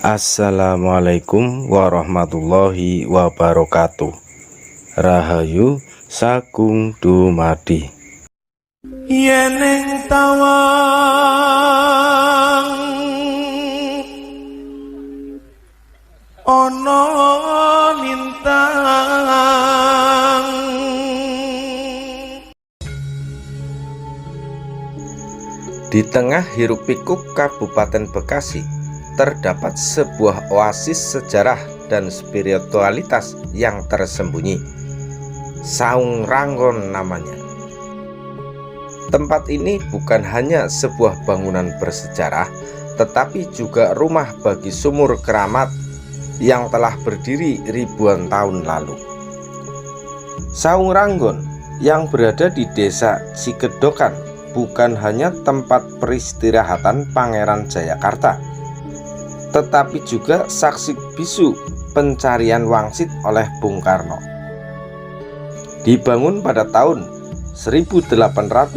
Assalamualaikum warahmatullahi wabarakatuh. Rahayu Sagung Dumadi. Yeneng tawang ono lintang, di tengah hiruk pikuk Kabupaten Bekasi terdapat sebuah oasis sejarah dan spiritualitas yang tersembunyi. Saung Ranggon namanya. Tempat ini bukan hanya sebuah bangunan bersejarah, tetapi juga rumah bagi sumur keramat yang telah berdiri ribuan tahun lalu. Saung Ranggon yang berada di Desa Cigedokan bukan hanya tempat peristirahatan Pangeran Jayakarta, tetapi juga saksi bisu pencarian wangsit oleh Bung Karno. Dibangun pada tahun 1821,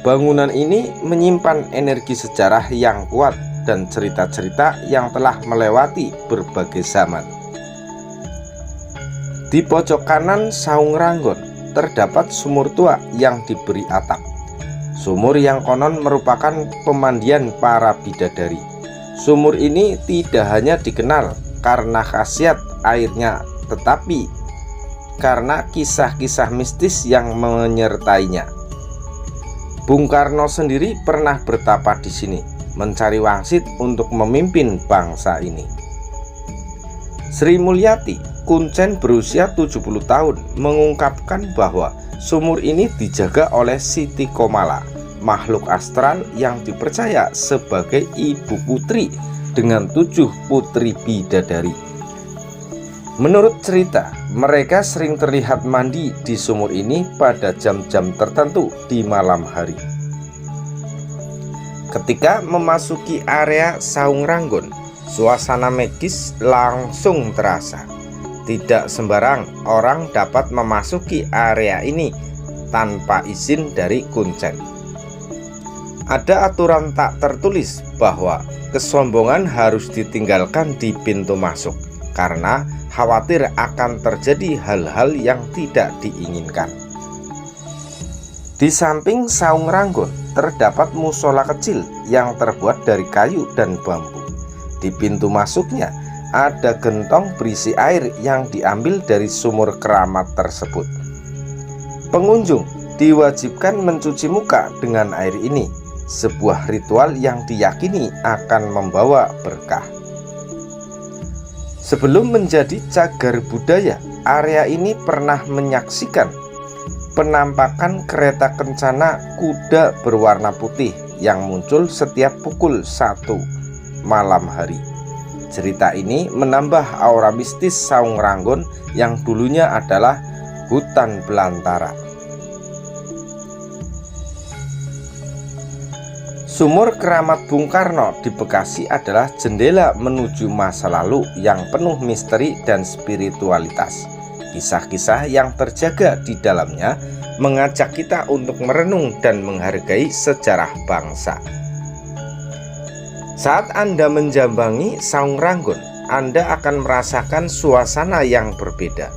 bangunan ini menyimpan energi sejarah yang kuat dan cerita-cerita yang telah melewati berbagai zaman. Di pojok kanan Saung Ranggon terdapat sumur tua yang diberi atap. Sumur yang konon merupakan pemandian para bidadari. Sumur ini tidak hanya dikenal karena khasiat airnya, tetapi karena kisah-kisah mistis yang menyertainya. Bung Karno sendiri pernah bertapa di sini, mencari wangsit untuk memimpin bangsa ini. Sri Mulyati, kuncen berusia 70 tahun, mengungkapkan bahwa sumur ini dijaga oleh Siti Komala, makhluk astral yang dipercaya sebagai ibu putri dengan 7 putri bidadari. Menurut cerita, mereka sering terlihat mandi di sumur ini pada jam-jam tertentu di malam hari. Ketika memasuki area Saung Ranggon, suasana magis langsung terasa. Tidak sembarang orang dapat memasuki area ini tanpa izin dari kuncen. Ada aturan tak tertulis bahwa kesombongan harus ditinggalkan di pintu masuk karena khawatir akan terjadi hal-hal yang tidak diinginkan. Di samping Saung Ranggon terdapat musola kecil yang terbuat dari kayu dan bambu. Di pintu masuknya ada gentong berisi air yang diambil dari sumur keramat tersebut. Pengunjung diwajibkan mencuci muka dengan air ini, sebuah ritual yang diyakini akan membawa berkah. Sebelum menjadi cagar budaya, area ini pernah menyaksikan penampakan kereta kencana kuda berwarna putih yang muncul setiap pukul 1 malam hari. Cerita ini menambah aura mistis Saung Ranggon yang dulunya adalah hutan belantara. Sumur keramat Bung Karno di Bekasi adalah jendela menuju masa lalu yang penuh misteri dan spiritualitas. Kisah-kisah yang terjaga di dalamnya mengajak kita untuk merenung dan menghargai sejarah bangsa. Saat Anda menjambangi Saung Ranggon, Anda akan merasakan suasana yang berbeda.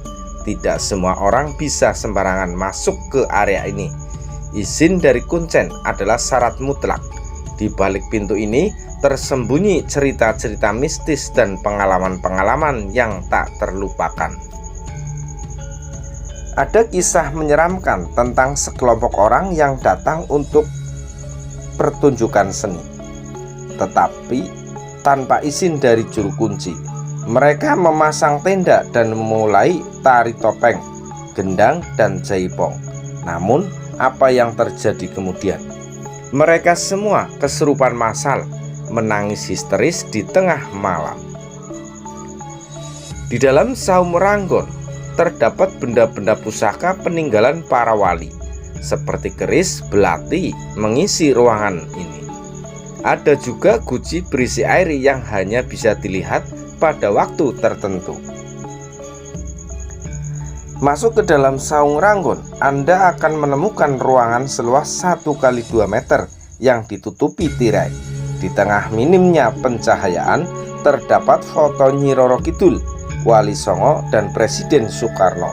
Tidak semua orang bisa sembarangan masuk ke area ini. Izin dari kuncen adalah syarat mutlak. Di balik pintu ini tersembunyi cerita-cerita mistis dan pengalaman-pengalaman yang tak terlupakan. Ada kisah menyeramkan tentang sekelompok orang yang datang untuk pertunjukan seni, tetapi tanpa izin dari juru kunci. Mereka memasang tenda dan memulai tari topeng, gendang, dan jaipong. Namun, apa yang terjadi kemudian? Mereka semua kesurupan massal, menangis histeris di tengah malam. Di dalam Saung Ranggon terdapat benda-benda pusaka peninggalan para wali, seperti keris, belati, mengisi ruangan ini. Ada juga guci berisi air yang hanya bisa dilihat pada waktu tertentu. Masuk ke dalam Saung Ranggon, Anda akan menemukan ruangan seluas 1 x 2 meter yang ditutupi tirai. Di Di tengah minimnya pencahayaan terdapat foto Nyi Roro Kidul, Wali Songo, dan Presiden Soekarno.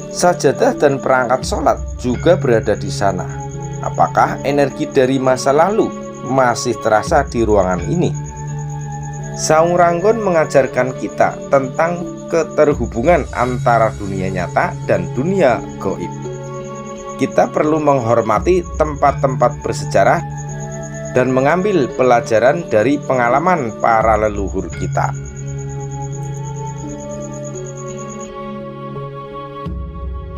Sajadah dan perangkat sholat juga berada di sana. Apakah energi dari masa lalu masih terasa di ruangan ini? Saung Ranggon mengajarkan kita tentang keterhubungan antara dunia nyata dan dunia gaib. Kita perlu menghormati tempat-tempat bersejarah dan mengambil pelajaran dari pengalaman para leluhur kita.